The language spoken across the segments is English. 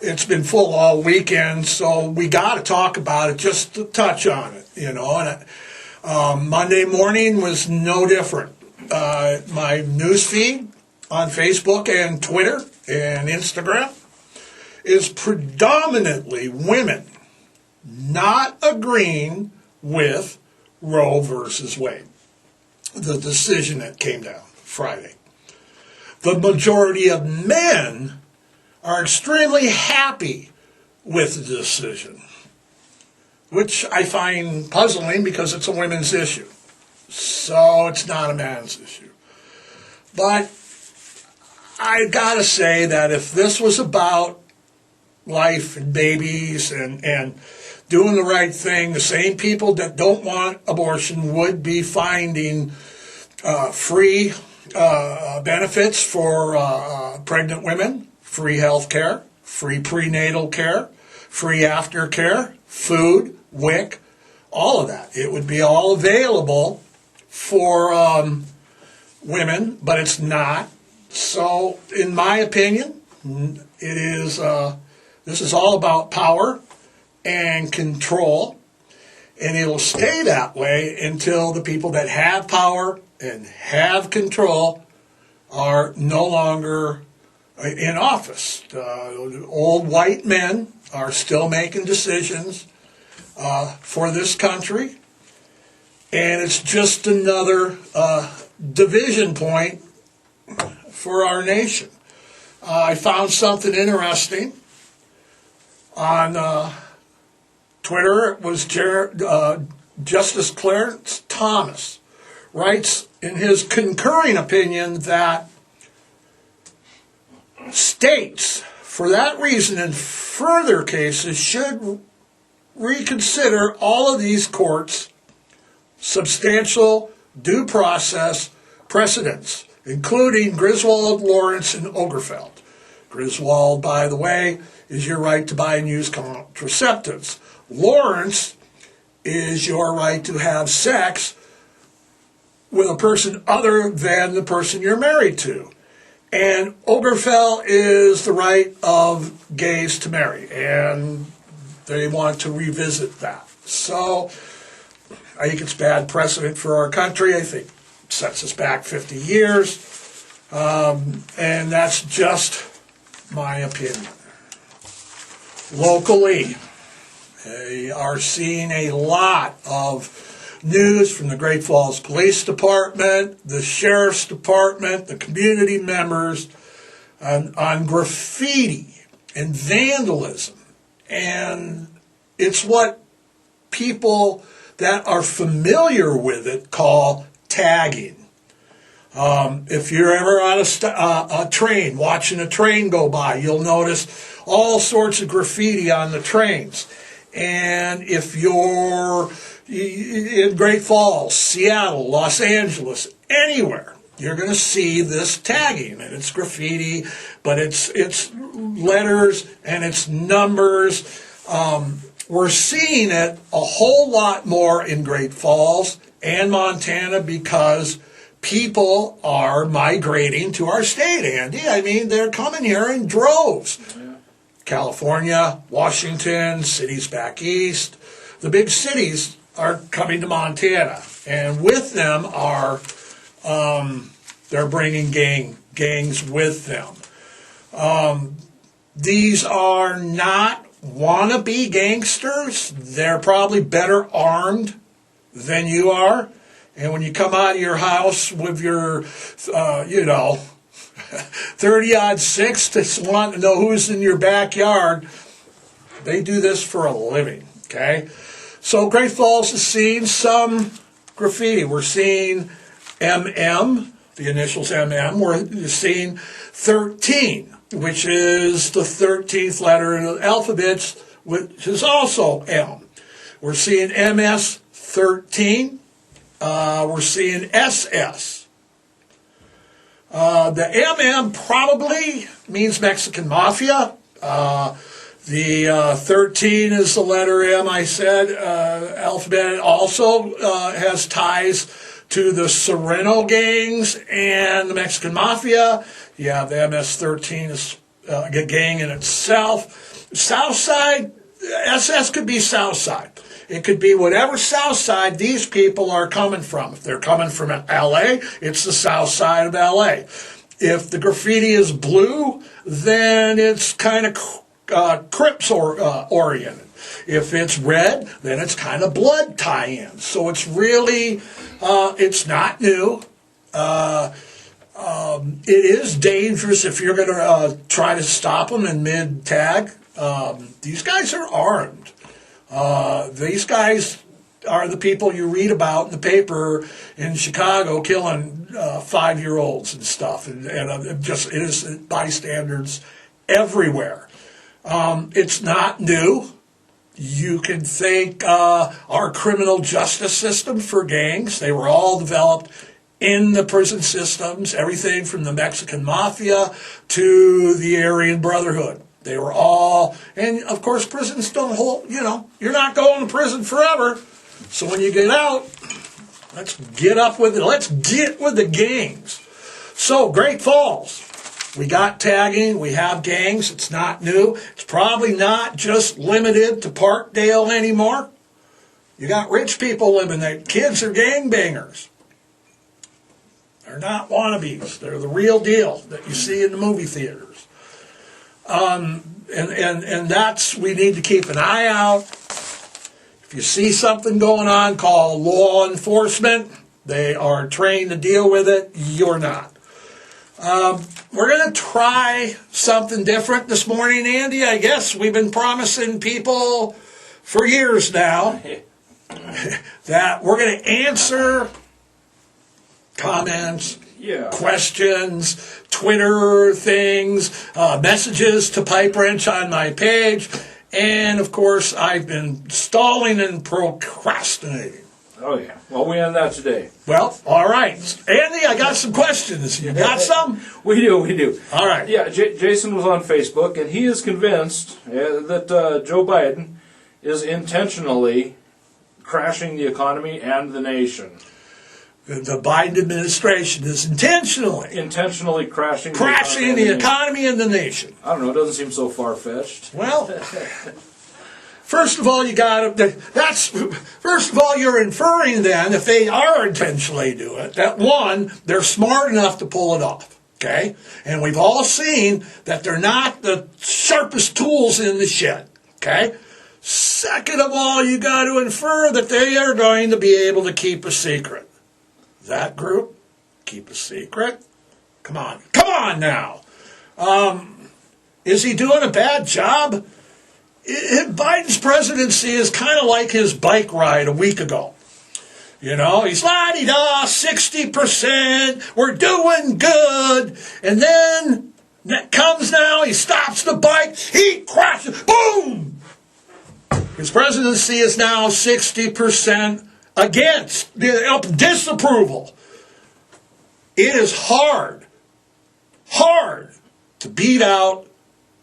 It's been full all weekend, so we got to talk about it, just to touch on it, And Monday morning was no different. My news feed on Facebook and Twitter and Instagram is predominantly women not agreeing with Roe versus Wade, the decision that came down Friday. The majority of men are extremely happy with the decision, which I find puzzling because it's a women's issue. So it's not a man's issue. But I gotta say that if this was about life and babies and doing the right thing, the same people that don't want abortion would be finding free benefits for pregnant women, free health care, free prenatal care, free aftercare, food, WIC, all of that. It would be all available for women, but it's not. So, in my opinion, it is. This is all about power and control, and it'll stay that way until the people that have power and have control are no longer in office. Old white men are still making decisions for this country, and it's just another division point for our nation. I found something interesting on Twitter. It was Justice Clarence Thomas writes in his concurring opinion that states, for that reason and further cases, should reconsider all of these courts' substantial due process precedents, including Griswold, Lawrence, and Obergefell. Griswold, by the way, is your right to buy and use contraceptives. Lawrence is your right to have sex with a person other than the person you're married to. And Obergefell is the right of gays to marry, and they want to revisit that. So I think it's bad precedent for our country. I think it sets us back 50 years, and that's just my opinion. Locally, they are seeing a lot of news from the Great Falls Police Department, the Sheriff's Department, the community members on graffiti and vandalism. And it's what people that are familiar with it call tagging. If you're ever on a train, watching a train go by, you'll notice all sorts of graffiti on the trains. And if you're in Great Falls, Seattle, Los Angeles, anywhere, you're going to see this tagging. And it's graffiti, but it's letters and it's numbers. We're seeing it a whole lot more in Great Falls and Montana because people are migrating to our state, Andy. I mean, they're coming here in droves. Yeah. California, Washington, cities back east. The big cities are coming to Montana. And with them are, they're bringing gangs with them. These are not wannabe gangsters. They're probably better armed than you are. And when you come out of your house with your, 30-aught six to want to know who's in your backyard, they do this for a living, okay? So Great Falls is seeing some graffiti. We're seeing MM, the initials MM. We're seeing 13, which is the 13th letter in the alphabet, which is also M. We're seeing MS 13. We're seeing SS. The MM probably means Mexican Mafia. The 13 is the letter M, I said. Alphabet also has ties to the Sereno gangs and the Mexican Mafia. Yeah, the MS-13 is a gang in itself. South Side, SS could be South Side. It could be whatever South Side these people are coming from. If they're coming from L.A., it's the South Side of L.A. If the graffiti is blue, then it's kind of Crips oriented. If it's red, then it's kind of blood tie-in. So it's really, it's not new. It is dangerous if you're going to try to stop them in mid-tag. These guys are armed. These guys are the people you read about in the paper in Chicago killing 5-year-olds and stuff, and just innocent bystanders everywhere. It's not new. You can thank our criminal justice system for gangs. They were all developed in the prison systems, everything from the Mexican Mafia to the Aryan Brotherhood. They were all, and of course prisons don't hold, you're not going to prison forever. So when you get out, let's get up with it. Let's get with the gangs. So Great Falls, we got tagging, we have gangs, it's not new. It's probably not just limited to Parkdale anymore. You got rich people living there. Kids are gangbangers. They're not wannabes. They're the real deal that you see in the movie theaters. And that's, we need to keep an eye out. If you see something going on, call law enforcement. They are trained to deal with it. You're not. We're going to try something different this morning, Andy. I guess we've been promising people for years now that we're going to answer comments, questions, Twitter things, messages to Pipewrench on my page. And, of course, I've been stalling and procrastinating. Oh, yeah. Well, we end that today. Well, all right. Andy, I got some questions. You got some? We do. All right. Yeah, Jason was on Facebook, and he is convinced that Joe Biden is intentionally crashing the economy and the nation. The Biden administration is intentionally crashing the economy and the nation. I don't know. It doesn't seem so far-fetched. Well, first of all, you're inferring then, if they are intentionally doing it, that one, they're smart enough to pull it off. Okay? And we've all seen that they're not the sharpest tools in the shed. Okay? Second of all, you got to infer that they are going to be able to keep a secret. That group, keep a secret? Come on now. Is he doing a bad job? Biden's presidency is kind of like his bike ride a week ago. He's la-di-da, 60%, we're doing good. And then comes now, he stops the bike, he crashes, boom! His presidency is now 60% against, disapproval. It is hard to beat out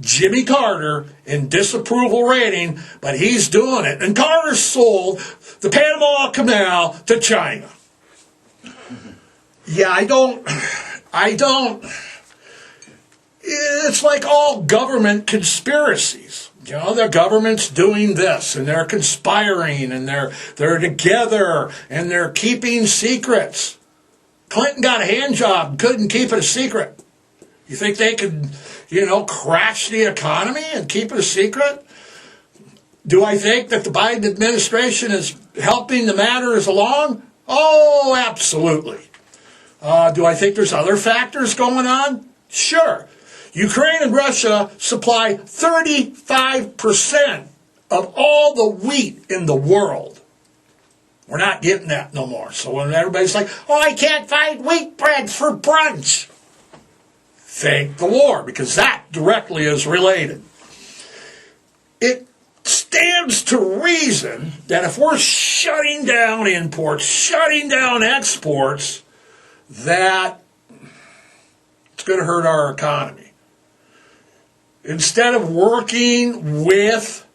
Jimmy Carter in disapproval rating, but he's doing it. And Carter sold the Panama Canal to China. Yeah, I don't, it's like all government conspiracies. The government's doing this, and they're conspiring, and they're together, and they're keeping secrets. Clinton got a hand job, couldn't keep it a secret. You think they could, crash the economy and keep it a secret? Do I think that the Biden administration is helping the matters along? Oh, absolutely. Do I think there's other factors going on? Sure. Ukraine and Russia supply 35% of all the wheat in the world. We're not getting that no more. So when everybody's like, I can't find wheat bread for brunch. Thank the war, because that directly is related. It stands to reason that if we're shutting down imports, shutting down exports, that it's going to hurt our economy. Instead of working with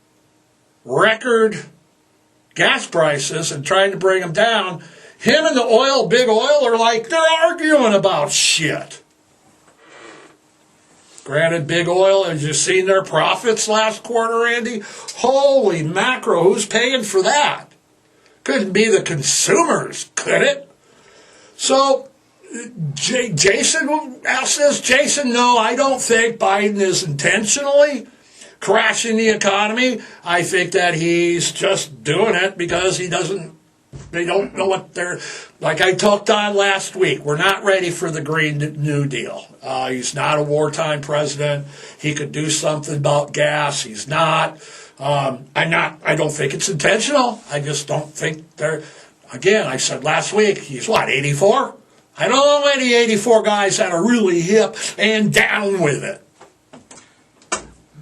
record gas prices and trying to bring them down, him and the big oil are like, they're arguing about shit. Granted, big oil, have you seen their profits last quarter, Andy? Holy macro, who's paying for that? Couldn't be the consumers, could it? So, Jason says, Jason, no, I don't think Biden is intentionally crashing the economy. I think that he's just doing it because they don't know what they're, like I talked on last week, we're not ready for the Green New Deal. He's not a wartime president. He could do something about gas. He's not. I don't think it's intentional. I just don't think they're, again, I said last week, he's what, 84? I don't know any 84 guys that are really hip and down with it.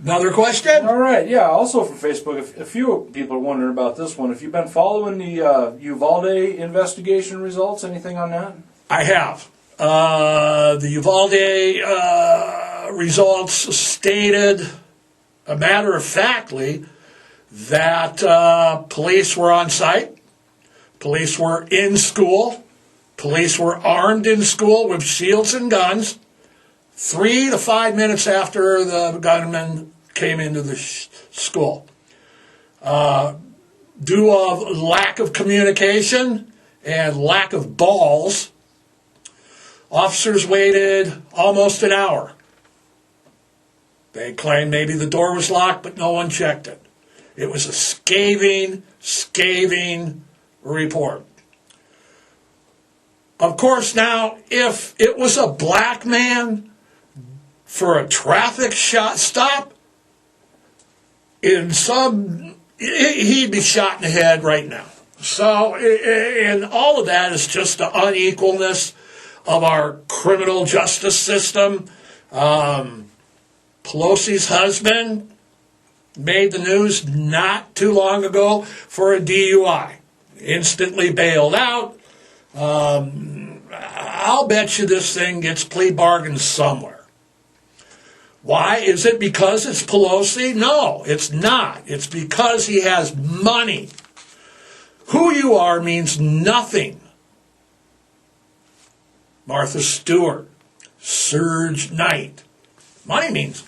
Another question? All right, yeah, also from Facebook, a few people are wondering about this one. Have you been following the Uvalde investigation results? Anything on that? I have. The Uvalde results stated, a matter of factly, that police were on site, police were in school, police were armed in school with shields and guns 3 to 5 minutes after the gunman came into the school. Due of lack of communication and lack of balls, officers waited almost an hour. They claimed maybe the door was locked, but no one checked it. It was a scathing report. Of course, now, if it was a black man for a traffic stop, he'd be shot in the head right now. So, and all of that is just the unequalness of our criminal justice system. Pelosi's husband made the news not too long ago for a DUI. Instantly bailed out. I'll bet you this thing gets plea bargains somewhere. Why? Is it because it's Pelosi? No, it's not. It's because he has money. Who you are means nothing. Martha Stewart, Serge Knight. Money means,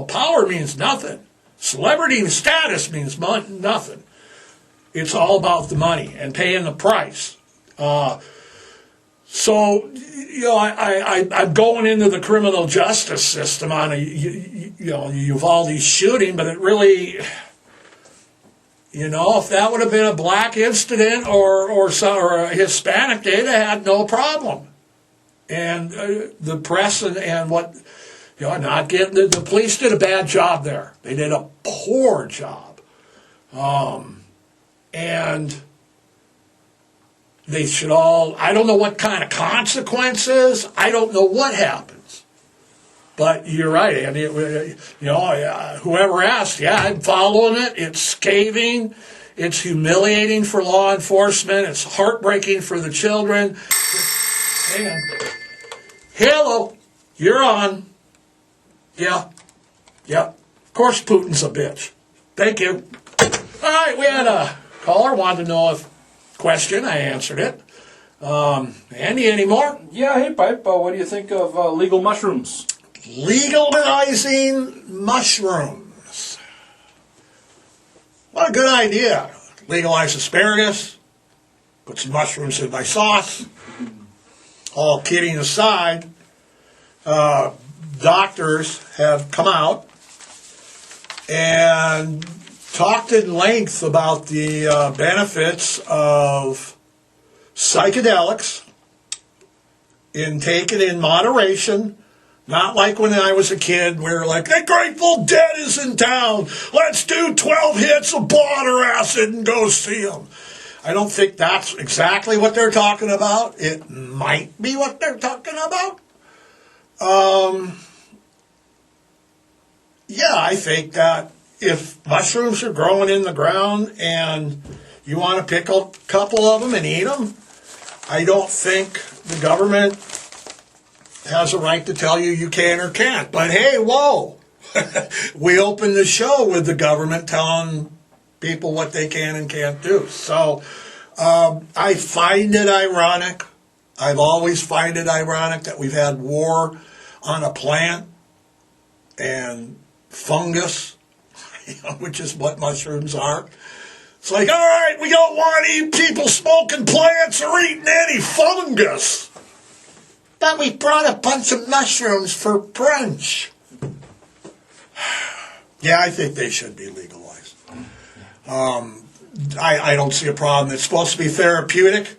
power means nothing. Celebrity status means nothing. It's all about the money and paying the price. So, I'm going into the criminal justice system on Uvalde shooting, but it really, if that would have been a black incident or a Hispanic, they'd have had no problem. And the press and what, not getting, the police did a bad job there. They did a poor job. And they should all, I don't know what kind of consequences, I don't know what happens. But you're right, Andy. Whoever asked, I'm following it. It's scathing. It's humiliating for law enforcement. It's heartbreaking for the children. And, hello, you're on. Yeah. Of course Putin's a bitch. Thank you. All right, we had a caller wanted to know if question. I answered it. Andy, any more? Yeah, hey, Pipe, what do you think of legal mushrooms? Legalizing mushrooms. What a good idea. Legalize asparagus. Put some mushrooms in my sauce. All kidding aside, doctors have come out and talked at length about the benefits of psychedelics in taken in moderation, not like when I was a kid where we're like, the Grateful Dead is in town, let's do 12 hits of blotter acid and go see them. I don't think that's exactly what they're talking about. It might be what they're talking about. I think that if mushrooms are growing in the ground and you want to pick a couple of them and eat them, I don't think the government has a right to tell you can or can't. But hey, whoa, we opened the show with the government telling people what they can and can't do. So I find it ironic. I've always find it ironic that we've had war on a plant and fungus, which is what mushrooms are. It's like, all right, we don't want any people smoking plants or eating any fungus. But we brought a bunch of mushrooms for brunch. Yeah, I think they should be legalized. I don't see a problem. It's supposed to be therapeutic.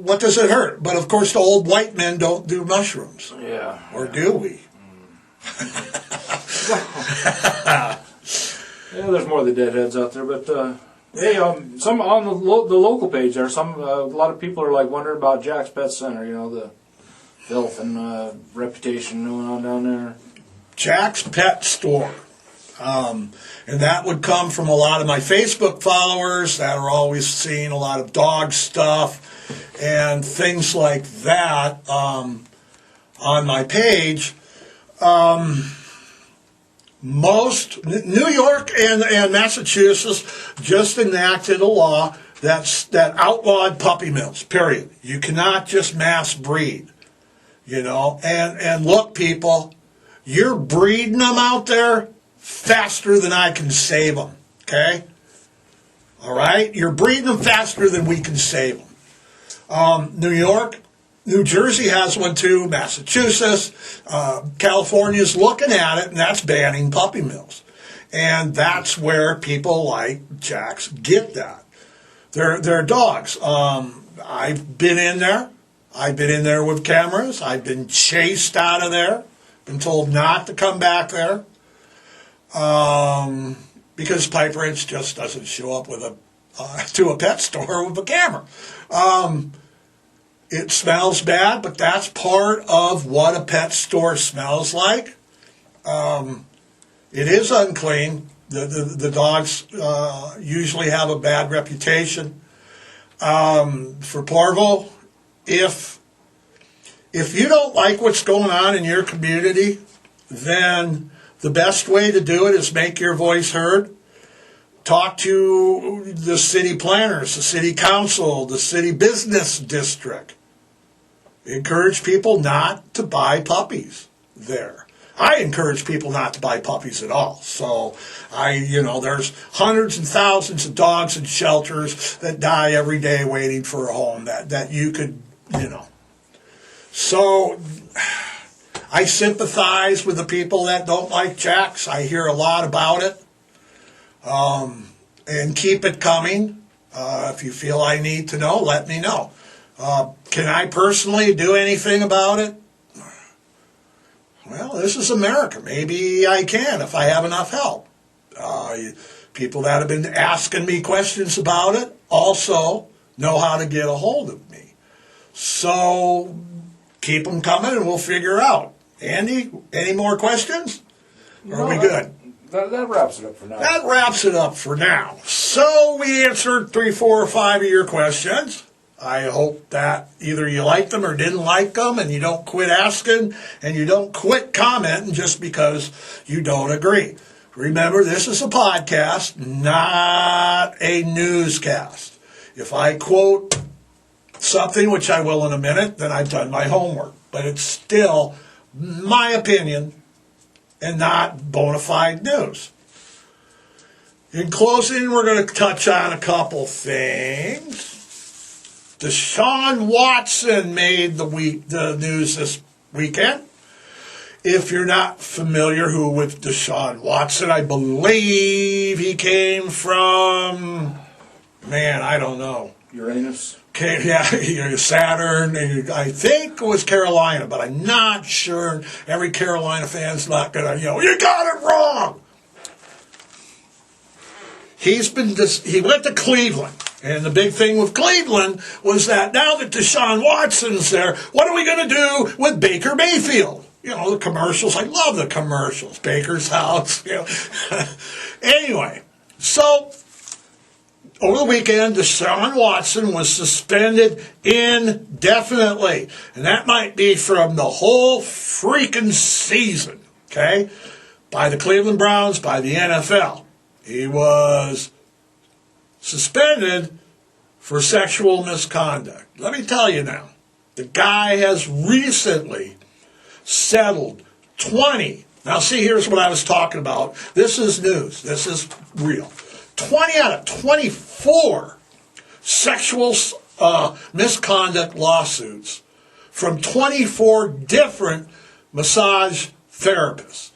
What does it hurt? But of course, the old white men don't do mushrooms. Yeah. Or do we? Yeah, there's more of the deadheads out there, but hey, some on the local page there, a lot of people are like wondering about Jack's Pet Center. You know, the filth and reputation going on down there. Jack's Pet Store. And that would come from a lot of my Facebook followers that are always seeing a lot of dog stuff and things like that on my page. New York and Massachusetts just enacted a law that outlawed puppy mills, period. You cannot just mass breed, you know. And look, people, you're breeding them out there faster than I can save them, okay? All right? You're breeding them faster than we can save them. New York, New Jersey has one too, Massachusetts, California's looking at it, and that's banning puppy mills. And that's where people like Jack's get that. They're dogs. I've been in there. I've been in there with cameras. I've been chased out of there. Been told not to come back there. Because Pipewrench just doesn't show up with to a pet store with a camera. It smells bad, but that's part of what a pet store smells like. It is unclean. The dogs usually have a bad reputation. For parvo, if you don't like what's going on in your community, then the best way to do it is make your voice heard. Talk to the city planners, the city council, the city business district. Encourage people not to buy puppies there. I encourage people not to buy puppies at all. So there's hundreds and thousands of dogs in shelters that die every day waiting for a home that you could, So I sympathize with the people that don't like Jack's. I hear a lot about it. And keep it coming. If you feel I need to know, let me know. Can I personally do anything about it? Well, this is America. Maybe I can if I have enough help. People that have been asking me questions about it also know how to get a hold of me. So keep them coming and we'll figure out. Andy, any more questions? Or are we good? That wraps it up for now. That wraps it up for now. So we answered 3, 4, or 5 of your questions. I hope that either you liked them or didn't like them, and you don't quit asking, and you don't quit commenting just because you don't agree. Remember, this is a podcast, not a newscast. If I quote something, which I will in a minute, then I've done my homework. But it's still my opinion and not bona fide news. In closing, we're going to touch on a couple things. Deshaun Watson made the news this weekend. If you're not familiar with Deshaun Watson, I believe he came from, I don't know. Uranus? Saturn. I think it was Carolina, but I'm not sure. Every Carolina fan's not going to, you got it wrong. He went to Cleveland. And the big thing with Cleveland was that now that Deshaun Watson's there, what are we going to do with Baker Mayfield? The commercials. I love the commercials. Baker's house. Anyway, so over the weekend, Deshaun Watson was suspended indefinitely. And that might be from the whole freaking season, okay? By the Cleveland Browns, by the NFL. He was suspended for sexual misconduct. Let me tell you now, the guy has recently settled 20. Now see, here's what I was talking about. This is news. This is real. 20 out of 24 sexual misconduct lawsuits from 24 different massage therapists.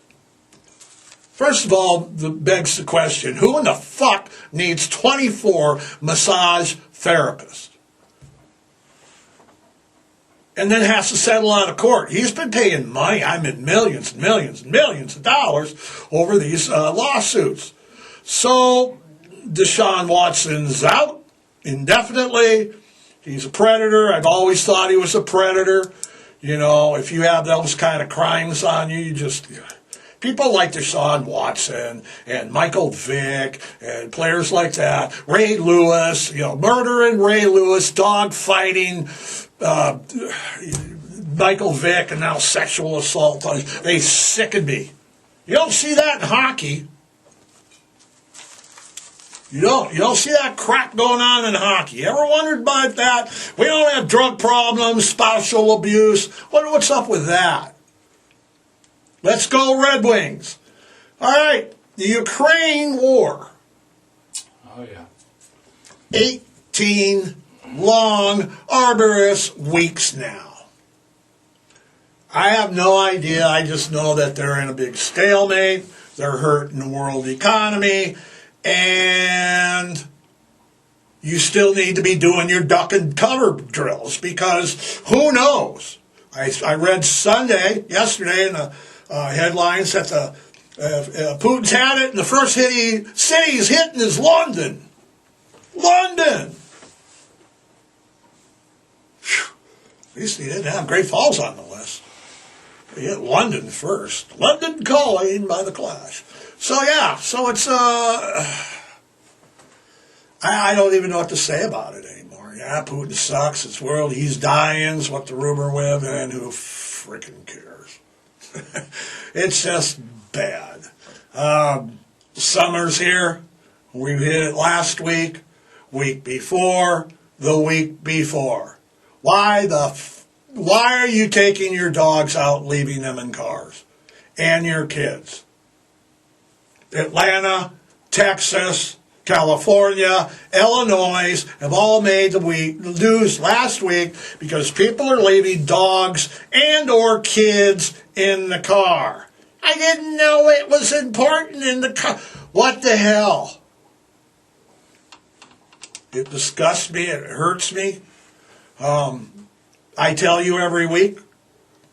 First of all, that begs the question, who in the fuck needs 24 massage therapists? And then has to settle out of court. He's been paying money, I mean millions and millions and millions of dollars over these lawsuits. So Deshaun Watson's out indefinitely. He's a predator. I've always thought he was a predator. You know, if you have those kind of crimes on you, you just... People like Deshaun Watson and Michael Vick and players like that. Ray Lewis, you know, murdering Ray Lewis, dog fighting Michael Vick, and now sexual assault. They sicken me. You don't see that in hockey. You don't see that crap going on in hockey. You ever wondered about that? We don't have drug problems, spousal abuse. What's up with that? Let's go Red Wings. All right, the Ukraine war. Oh, yeah. 18 long, arduous weeks now. I have no idea. I just know that they're in a big stalemate. They're hurting the world economy. And you still need to be doing your duck and cover drills because who knows? I read yesterday in the headlines that Putin's had it, and the first city he's hitting is London. London! Whew. At least he didn't have Great Falls on the list. He hit London first. London Calling by the Clash. So yeah, so it's I don't even know what to say about it anymore. Yeah, Putin sucks. It's world. He's dying. Is what the rumor with, and who freaking cares? It's just bad. Summer's here. We hit it last week before, the week before. Why are you taking your dogs out, leaving them in cars? And your kids? Atlanta, Texas, California, Illinois have all made the news last week because people are leaving dogs and or kids in the car. I didn't know it was important in the car. What the hell? It disgusts me. It hurts me. I tell you every week,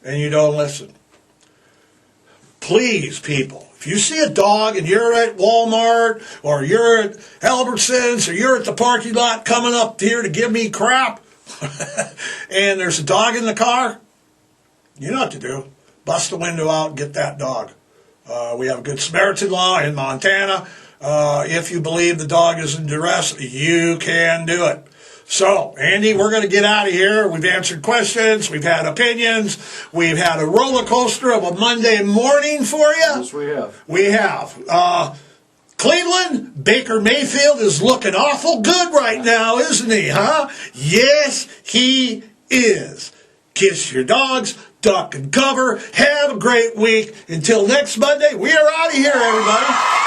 and you don't listen. Please, people, if you see a dog and you're at Walmart or you're at Albertsons or you're at the parking lot coming up here to give me crap and there's a dog in the car, you know what to do. Bust the window out and get that dog. We have a Good Samaritan law in Montana. If you believe the dog is in duress, you can do it. So, Andy, we're going to get out of here. We've answered questions. We've had opinions. We've had a roller coaster of a Monday morning for you. Yes, we have. We have. Cleveland, Baker Mayfield is looking awful good right now, isn't he, huh? Yes, he is. Kiss your dogs, duck and cover. Have a great week. Until next Monday, we are out of here, everybody.